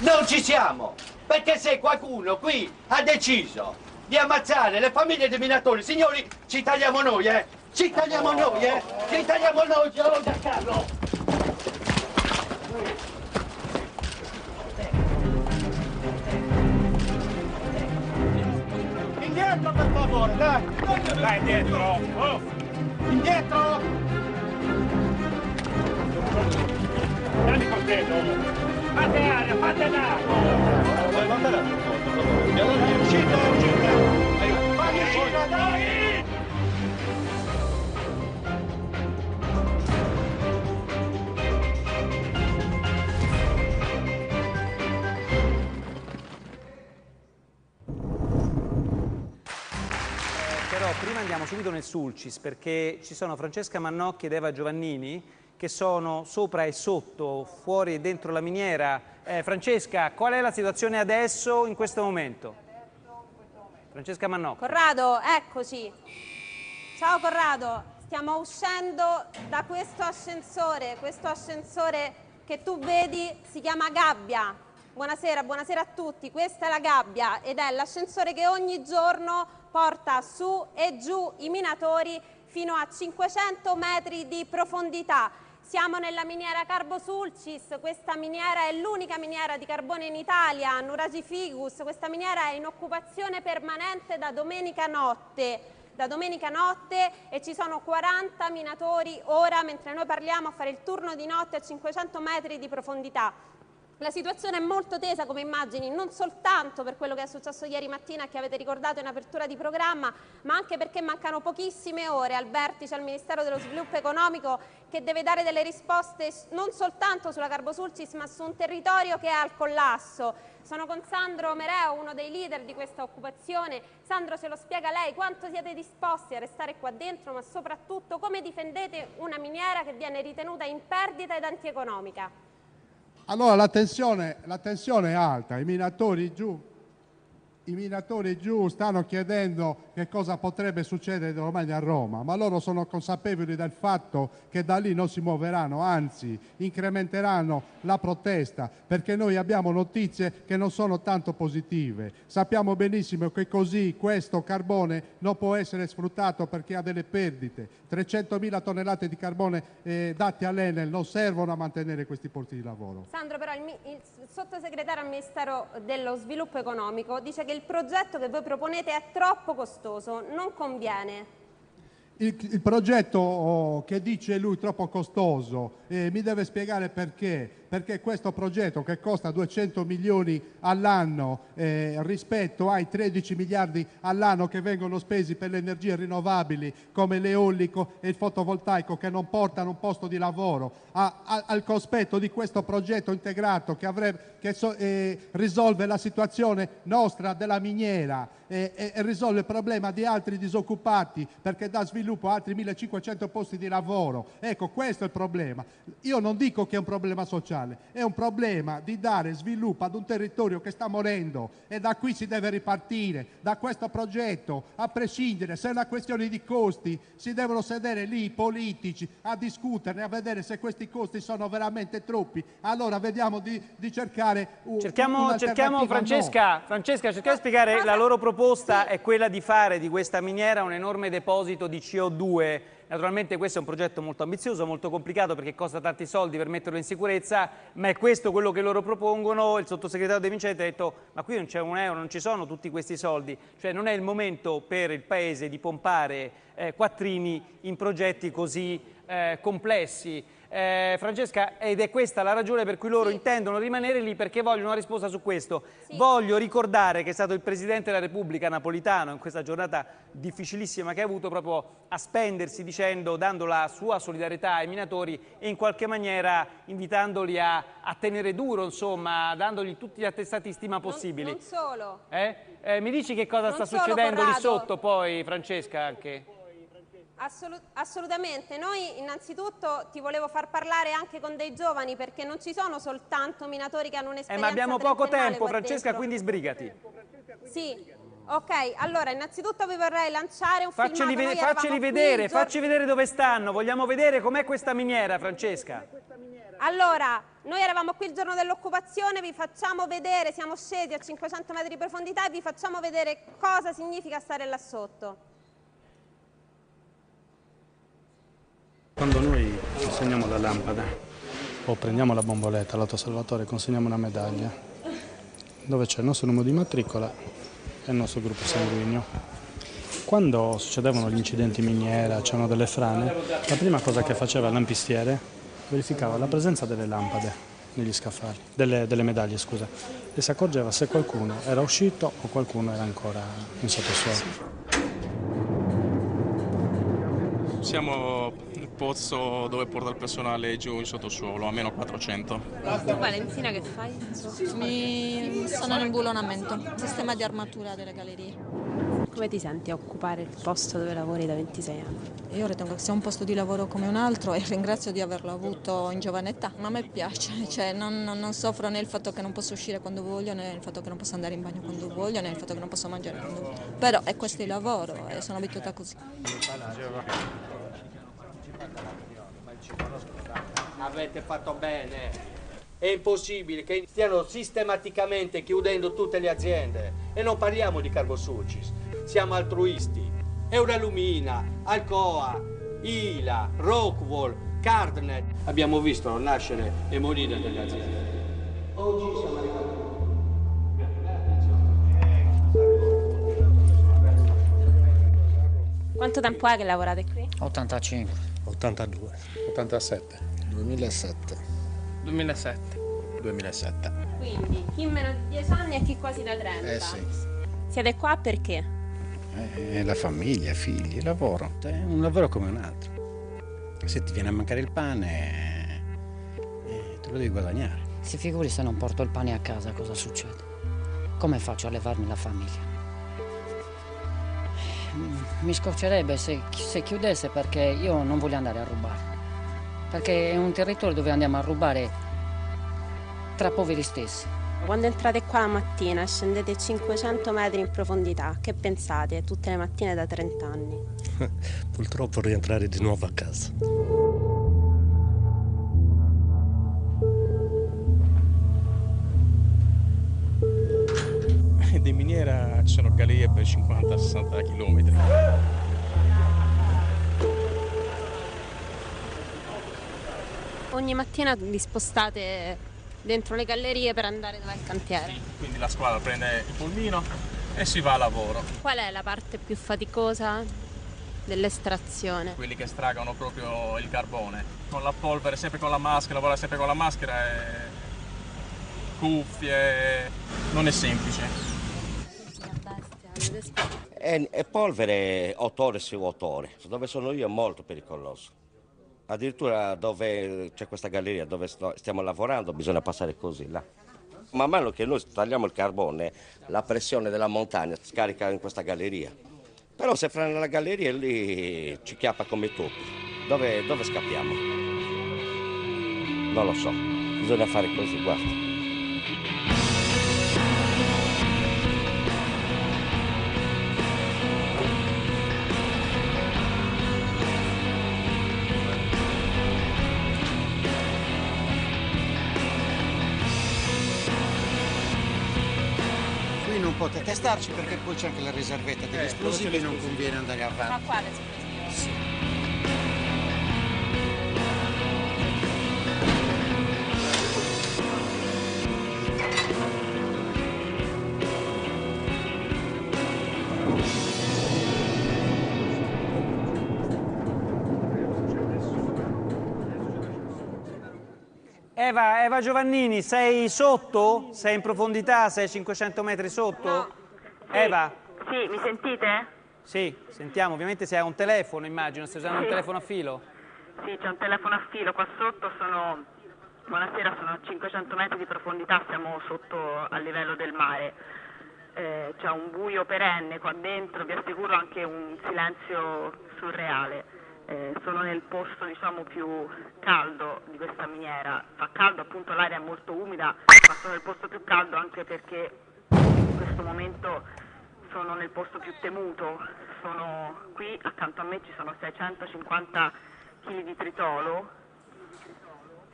Non ci siamo! Perché se qualcuno qui ha deciso di ammazzare le famiglie dei minatori, signori, ci tagliamo noi, eh! Ci tagliamo noi, eh! Ci tagliamo noi, Giancarlo! Indietro, per favore, dai! Dai, indietro! Oh. Indietro! Dai, coltello! Fate aria, fate l'aria! Vuoi mandare a uscite, uscite! Fammi uscire, dai! Però prima andiamo subito nel Sulcis, perché ci sono Francesca Mannocchi ed Eva Giovannini che sono sopra e sotto, fuori e dentro la miniera. Francesca, qual è la situazione adesso, in questo momento? Francesca Mannocchi. Corrado, eccoci. Ciao Corrado, stiamo uscendo da questo ascensore che tu vedi si chiama gabbia. Buonasera, buonasera a tutti, questa è la gabbia ed è l'ascensore che ogni giorno porta su e giù i minatori fino a 500 metri di profondità. Siamo nella miniera Carbosulcis, questa miniera è l'unica miniera di carbone in Italia, Nuragi Figus, questa miniera è in occupazione permanente da domenica notte e ci sono 40 minatori ora, mentre noi parliamo, a fare il turno di notte a 500 metri di profondità. La situazione è molto tesa, come immagini, non soltanto per quello che è successo ieri mattina che avete ricordato in apertura di programma, ma anche perché mancano pochissime ore al vertice al Ministero dello Sviluppo Economico che deve dare delle risposte non soltanto sulla Carbosulcis ma su un territorio che è al collasso. Sono con Sandro Mereo, uno dei leader di questa occupazione. Sandro, ce lo spiega lei, quanto siete disposti a restare qua dentro, ma soprattutto come difendete una miniera che viene ritenuta in perdita ed antieconomica? Allora la tensione è alta, i minatori giù stanno chiedendo che cosa potrebbe succedere domani a Roma, ma loro sono consapevoli del fatto che da lì non si muoveranno, anzi incrementeranno la protesta, perché noi abbiamo notizie che non sono tanto positive. Sappiamo benissimo che così questo carbone non può essere sfruttato perché ha delle perdite. 300.000 tonnellate di carbone dati all'Enel non servono a mantenere questi posti di lavoro. Sandro, però il sottosegretario al Ministero dello Sviluppo Economico dice che il progetto che voi proponete è troppo costoso, non conviene. Il progetto che dice lui troppo costoso, mi deve spiegare perché. Perché questo progetto che costa 200 milioni all'anno rispetto ai 13 miliardi all'anno che vengono spesi per le energie rinnovabili come l'eolico e il fotovoltaico, che non portano un posto di lavoro, al cospetto di questo progetto integrato che risolve la situazione nostra della miniera e risolve il problema di altri disoccupati, perché dà sviluppo a altri 1.500 posti di lavoro. Ecco, questo è il problema. Io non dico che è un problema sociale, è un problema di dare sviluppo ad un territorio che sta morendo, e da qui si deve ripartire, da questo progetto, a prescindere. Se è una questione di costi, si devono sedere lì i politici a discuterne, a vedere se questi costi sono veramente troppi. Allora vediamo di cercare cerchiamo Francesca, cerchiamo di spiegare. La loro proposta è quella di fare di questa miniera un enorme deposito di CO2. Naturalmente questo è un progetto molto ambizioso, molto complicato, perché costa tanti soldi per metterlo in sicurezza, ma è questo quello che loro propongono. Il sottosegretario De Vincenti ha detto: ma qui non c'è un euro, non ci sono tutti questi soldi, cioè non è il momento per il Paese di pompare quattrini in progetti così complessi. Francesca, ed è questa la ragione per cui loro intendono rimanere lì, perché vogliono una risposta su questo. Voglio ricordare che è stato il Presidente della Repubblica Napolitano, in questa giornata difficilissima che ha avuto, proprio a spendersi dando la sua solidarietà ai minatori e in qualche maniera invitandoli a tenere duro, insomma, dandogli tutti gli attestati di stima possibili. Non solo. Mi dici che cosa sta succedendo lì sotto poi, Francesca, anche? Assolutamente, noi innanzitutto ti volevo far parlare anche con dei giovani, perché non ci sono soltanto minatori che hanno un'esperienza ma abbiamo poco tempo, Francesca, dentro. quindi sbrigati. Sì, ok, allora innanzitutto vi vorrei lanciare un Facci vedere dove stanno, vogliamo vedere com'è questa miniera, Francesca. Allora, noi eravamo qui il giorno dell'occupazione, vi facciamo vedere, siamo scesi a 500 metri di profondità e vi facciamo vedere cosa significa stare là sotto. Quando noi consegniamo la lampada o prendiamo la bomboletta all'autosalvatore, consegniamo una medaglia dove c'è il nostro numero di matricola e il nostro gruppo sanguigno. Quando succedevano gli incidenti in miniera, c'erano delle frane, la prima cosa che faceva il lampistiere verificava la presenza delle lampade negli scaffali, delle medaglie, scusa, e si accorgeva se qualcuno era uscito o qualcuno era ancora in sottosuolo. Siamo il pozzo dove porta il personale giù in sottosuolo, a meno 400. Tu Valentina che fai? Sono in bullonamento, sistema di armatura delle gallerie. Come ti senti a occupare il posto dove lavori da 26 anni? Io ritengo che sia un posto di lavoro come un altro e ringrazio di averlo avuto in giovane età, ma a me piace, cioè non soffro né il fatto che non posso uscire quando voglio, né il fatto che non posso andare in bagno quando voglio, né il fatto che non posso mangiare quando voglio. Però è questo il lavoro e sono abituata così. Avete fatto bene. È impossibile che stiano sistematicamente chiudendo tutte le aziende. E non parliamo di Carbosulcis, siamo altruisti. Euralumina, Alcoa, Ila, Rockwool, Cardnet. Abbiamo visto nascere e morire delle aziende. Oggi siamo arrivati. Quanto tempo è che lavorate qui? 85. 82. 87. 2007. 2007. 2007. Quindi chi meno di 10 anni e chi quasi da 30. Eh sì. Siete qua perché? La famiglia, figli, il lavoro. È un lavoro come un altro. Se ti viene a mancare il pane, te lo devi guadagnare. Si figuri se non porto il pane a casa, cosa succede? Come faccio a levarmi la famiglia? Mi scoccerebbe se chiudesse, perché io non voglio andare a rubare. Perché è un territorio dove andiamo a rubare tra poveri stessi. Quando entrate qua la mattina, scendete 500 metri in profondità, che pensate tutte le mattine da 30 anni? Purtroppo rientrare di nuovo a casa. Di miniera ci sono gallerie per 50-60 km. Ogni mattina vi spostate dentro le gallerie per andare dove è il cantiere. Quindi la squadra prende il pulmino e si va a lavoro. Qual è la parte più faticosa dell'estrazione? Quelli che estraggono proprio il carbone. Con la polvere, sempre con la maschera, lavorare sempre con la maschera, cuffie, non è semplice. È polvere 8 ore su 8 ore. Dove sono io è molto pericoloso. Addirittura dove c'è questa galleria dove stiamo lavorando bisogna passare così là. Man mano che noi tagliamo il carbone, la pressione della montagna scarica in questa galleria. Però se frena la galleria lì ci chiappa come tutti. Dove scappiamo? Non lo so, bisogna fare così, guarda. Non potete starci perché poi c'è anche la riservetta degli esplosivi, non conviene andare avanti. Ma quale esplosivo? Eva Giovannini, sei sotto? Sei in profondità? Sei 500 metri sotto? No. Eva? Sì, mi sentite? Sì, sentiamo. Ovviamente sei a un telefono, immagino. Stai usando un telefono a filo? Sì, c'è un telefono a filo. Qua sotto buonasera, sono a 500 metri di profondità, siamo sotto al livello del mare. C'è un buio perenne qua dentro, vi assicuro anche un silenzio surreale. Sono nel posto diciamo più caldo di questa miniera, fa caldo, appunto l'aria è molto umida, ma sono nel posto più caldo anche perché in questo momento sono nel posto più temuto. Sono qui accanto a me, ci sono 650 kg di tritolo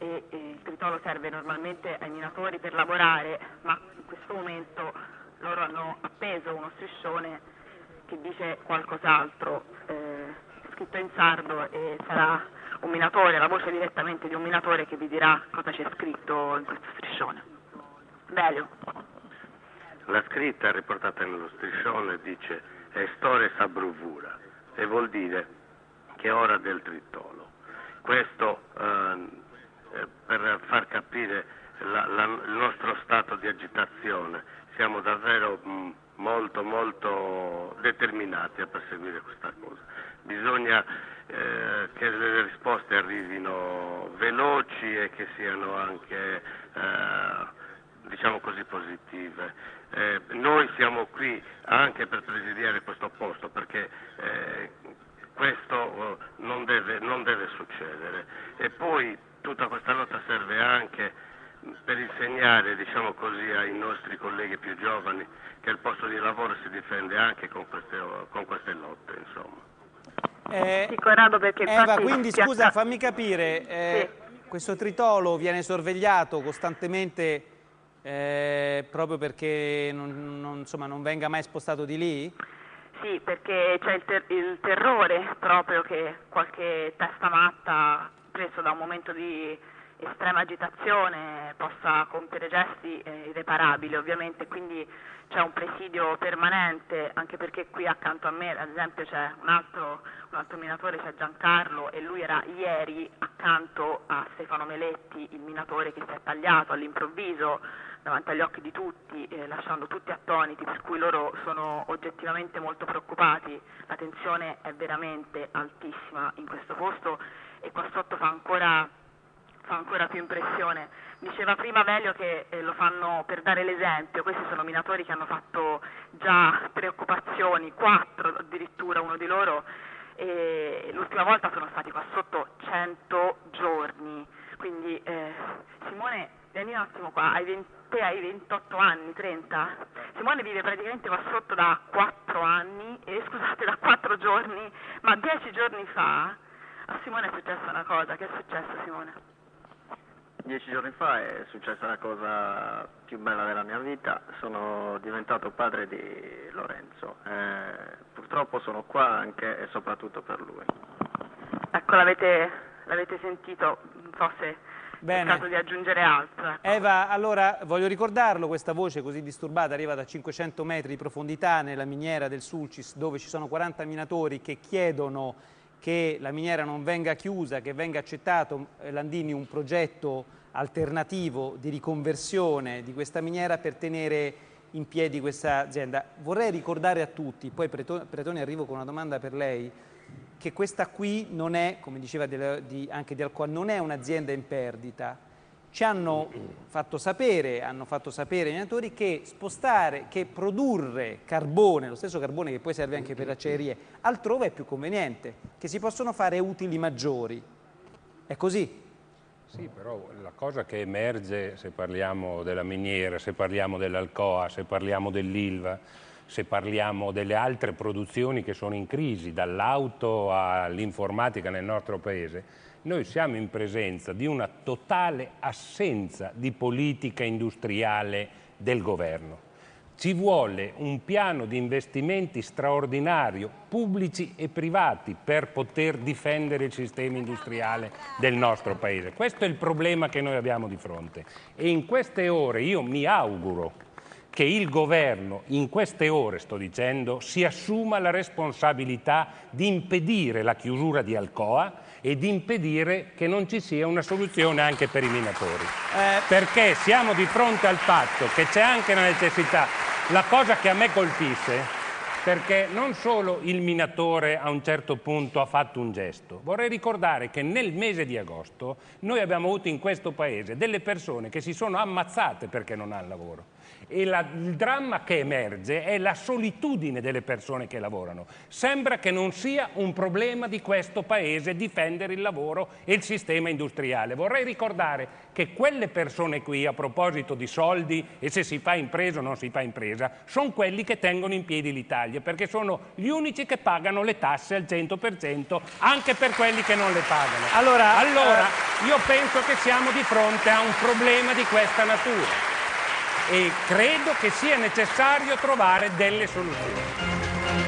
e il tritolo serve normalmente ai minatori per lavorare, ma in questo momento loro hanno appeso uno striscione che dice qualcos'altro, scritto in sardo, e sarà un minatore, la voce direttamente di un minatore, che vi dirà cosa c'è scritto in questo striscione. Belio. La scritta riportata nello striscione dice "Estore sa bruvura", e vuol dire che è ora del tritolo. Questo per far capire il nostro stato di agitazione. Siamo davvero molto determinati a perseguire questa cosa. Bisogna che le risposte arrivino veloci e che siano anche diciamo così positive. Noi siamo qui anche per presidiare questo posto, perché questo non deve succedere. E poi tutta questa lotta serve anche per insegnare, diciamo così, ai nostri colleghi più giovani che il posto di lavoro si difende anche con queste lotte, insomma. Sì, Corrado, perché Eva, quindi scusa, fammi capire, Sì. questo tritolo viene sorvegliato costantemente proprio perché non venga mai spostato di lì? Sì, perché c'è il terrore proprio che qualche testa matta, preso da un momento di estrema agitazione, possa compiere gesti irreparabili, ovviamente, quindi c'è un presidio permanente, anche perché qui accanto a me, ad esempio, c'è un altro minatore, c'è Giancarlo, e lui era ieri accanto a Stefano Meletti, il minatore che si è tagliato all'improvviso davanti agli occhi di tutti, lasciando tutti attoniti, per cui loro sono oggettivamente molto preoccupati. La tensione è veramente altissima in questo posto e qua sotto fa ancora più impressione. Diceva prima Velio che lo fanno per dare l'esempio. Questi sono minatori che hanno fatto già 3 occupazioni, 4 addirittura, uno di loro, e l'ultima volta sono stati qua sotto 100 giorni. Quindi Simone, vieni un attimo qua, te hai 28 anni, 30. Simone vive praticamente qua sotto da 4 anni, da 4 giorni, ma 10 giorni fa a Simone è successa una cosa. Che è successo, Simone? 10 giorni fa è successa la cosa più bella della mia vita, sono diventato padre di Lorenzo, purtroppo sono qua anche e soprattutto per lui. Ecco, l'avete sentito, forse Bene. è il caso di aggiungere altro. Ecco. Eva, allora voglio ricordarlo, questa voce così disturbata arriva da 500 metri di profondità nella miniera del Sulcis, dove ci sono 40 minatori che chiedono che la miniera non venga chiusa, che venga accettato, Landini, un progetto alternativo di riconversione di questa miniera per tenere in piedi questa azienda. Vorrei ricordare a tutti, poi Pretoni arrivo con una domanda per lei, che questa qui non è, come diceva anche di Alcoa, non è un'azienda in perdita. Ci hanno fatto sapere i minatori che produrre carbone, lo stesso carbone che poi serve anche per le acciaierie, altrove è più conveniente, che si possono fare utili maggiori. È così? Sì, però la cosa che emerge, se parliamo della miniera, se parliamo dell'Alcoa, se parliamo dell'Ilva, se parliamo delle altre produzioni che sono in crisi, dall'auto all'informatica nel nostro paese, noi siamo in presenza di una totale assenza di politica industriale del governo. Ci vuole un piano di investimenti straordinario, pubblici e privati, per poter difendere il sistema industriale del nostro Paese. Questo è il problema che noi abbiamo di fronte. E in queste ore io mi auguro che il governo, in queste ore sto dicendo, si assuma la responsabilità di impedire la chiusura di Alcoa e di impedire che non ci sia una soluzione anche per i minatori. Perché siamo di fronte al fatto che c'è anche la necessità, la cosa che a me colpisce, perché non solo il minatore a un certo punto ha fatto un gesto, vorrei ricordare che nel mese di agosto noi abbiamo avuto in questo paese delle persone che si sono ammazzate perché non hanno lavoro. E il dramma che emerge è la solitudine delle persone che lavorano. Sembra che non sia un problema di questo Paese difendere il lavoro e il sistema industriale. Vorrei ricordare che quelle persone qui, a proposito di soldi e se si fa impresa o non si fa impresa, sono quelli che tengono in piedi l'Italia, perché sono gli unici che pagano le tasse al 100%, anche per quelli che non le pagano. Allora, io penso che siamo di fronte a un problema di questa natura e credo che sia necessario trovare delle soluzioni.